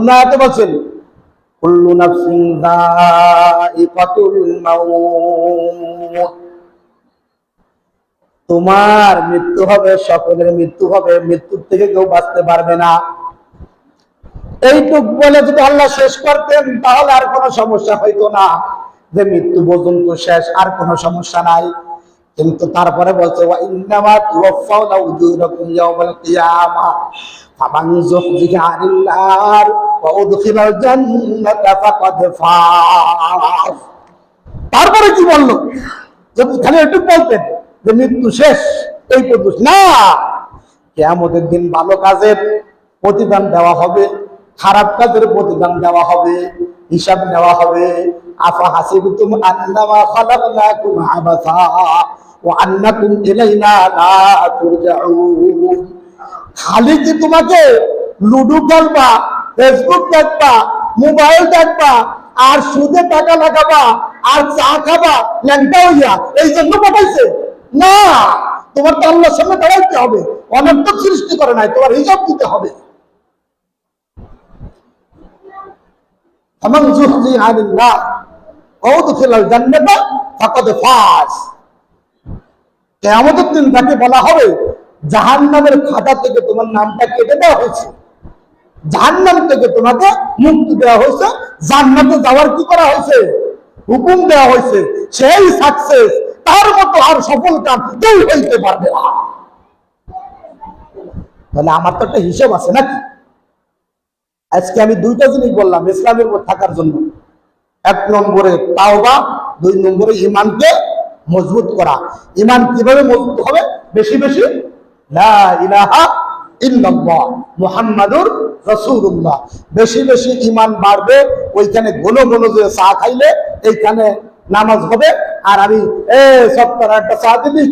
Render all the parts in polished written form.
অন্য আয়াতে বলছেন কুল্লু নাফসিন যায়িকাতুল মাউত, তোমার মৃত্যু হবে, সকলের মৃত্যু হবে, মৃত্যুর থেকে কেউ বাঁচতে পারবে না। এইটুক বলে যদি আল্লাহ শেষ করতেন তাহলে আর কোনো সমস্যা হইতো না, যে মৃত্যু পর্যন্ত শেষ, আর কোনো সমস্যা নাই। কিন্তু তারপরে বলছে ওয়া ইন্নামা তুওয়াফাউনা উজুরাকুম ইয়াওমাল কিয়ামাহ ফামান যুহজিহা আনিন নার ওয়া উদখিলাল জান্নাতা ফাকাদ ফাজ। তারপরে কি বললো? যদি খালি একটু বলতেন যে মৃত্যু শেষ, এই পর্যন্ত না, কিয়ামতের দিন ভালো কাজের প্রতিদান দেওয়া হবে, খারাপ কাজের প্রতিদান দেওয়া হবে, হিসাব নেওয়া হবে। আফা হাসিবতুম আন্নামা খালাকনাকুম আবাসা ওয়া আন্নাকুম ইলাইনা লা তুরজাউন। খালি কি তোমাকে লুডো খেলবা, ফেসবুক দেখবা, মোবাইল দেখবা, আর সুদে টাকা লাগাবা, আর চা খাবা ল্যাংটা হইয়া, এই জন্য পাঠাইছে? না, তোমার তো আল্লাহর সামনে দাঁড়াইতে হবে, অনেক তো সৃষ্টি করে নাই, তোমার হিসাব দিতে হবে। ফামান যুহজিহা আনিন নার ওয়া উদখিলাল জান্নাতা ফাকাদ ফাজ। কিয়ামতের দিন তাকে বলা হবে জাহান্নামের খাতা থেকে তোমার নামটা কেটে দেওয়া হয়েছে, জাহান্নাম থেকে তোমাকে মুক্তি দেওয়া হয়েছে, জান্নাতে যাওয়ার কি করা হয়েছে? হুকুম দেওয়া হয়েছে। সেই সাকসেস, তার মতো আর সফল কাম কেউ হইতে পারবে না। তাহলে আমার তো একটা হিসাব আছে নাকি? আজকে আমি দুইটা জিনিস বললাম ইসলামের উপর থাকার জন্য। এক নম্বরে তাওবা, দুই নম্বরে ঈমানকে মজবুত করা। ঈমান কিভাবে মজবুত হবে? বেশি বেশি লা ইলাহা ইল্লাল্লাহ মুহাম্মাদুর রাসূলুল্লাহ, বেশি বেশি ঈমান বাড়বে। ওইখানে ঘন ঘন যে চা খাইলে এইখানে নামাজ হবে, আর আমি 70-80টা চা দিবি,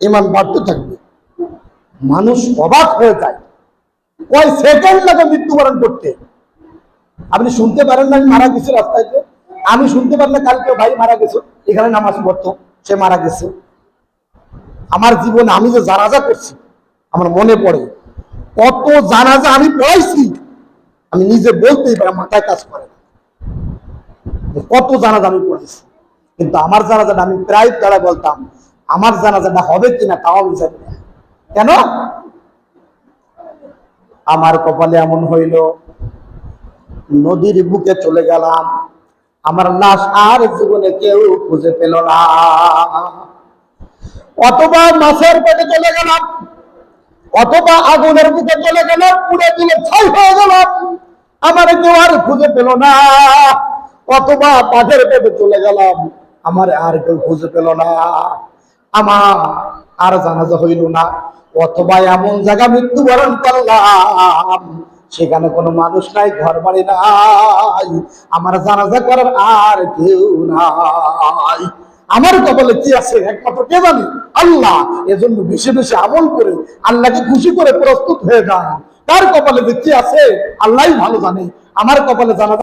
ঈমান বাড়তে থাকবে। মানুষ অবাক হয়ে যায়, কয় সেকেন্ড লাগে মৃত্যুবরণ করতে। আপনি শুনতে পারেন না আমি মারা গেছি রাস্তায়? আমি শুনতে পারলে কালকে ভাই মারা গেছে, এখানে নামাজ পড়তো, সে মারা গেছে। আমার জীবনে আমি যে জানাজা করছি, আমার মনে পড়ে কত জানাজা আমি পড়াইছি, আমি নিজে বলতেই পারি, মাথায় কাজ করে না কত জানাজা আমি পড়াইছি। কিন্তু আমার জানাজাটা আমি প্রায় দ্বারা বলতাম, আমার জানাজাটা হবে কিনা তাও আমি জানি না। কেন? আমার কপালে এমন হইল, নদীর বুকে চলে গেলাম, আমার লাশ আর জীবনে কেউ খুঁজে পেল না। অথবা মাছের পেটে চলে গেলাম, অথবা আগুনের বুকে চলে গেলাম, পুড়ে দিলে ছাই হয়ে গেলাম, আমার কেউ আর খুঁজে পেল না। অথবা বাঘের পেটে চলে গেলাম, আমার আর কেউ খুঁজে পেল না, আমার আর জানাজা হইল না। অথবা এমন জায়গা মৃত্যুবরণ করলাম, সেখানে কোনো মানুষ নাই, ঘর বাড়ি নাই, আমার জানাজা করার আর কেউ নাই। আমার কপালে কি আছে একমাত্র কে জানে? আল্লাহ। এজন্য বেশি বেশি আমল করে আল্লাহকে খুশি করে প্রস্তুত হয়ে যান। তার কপালে যে কি আছে আল্লাহই ভালো জানে। আমার কপালে জানাজা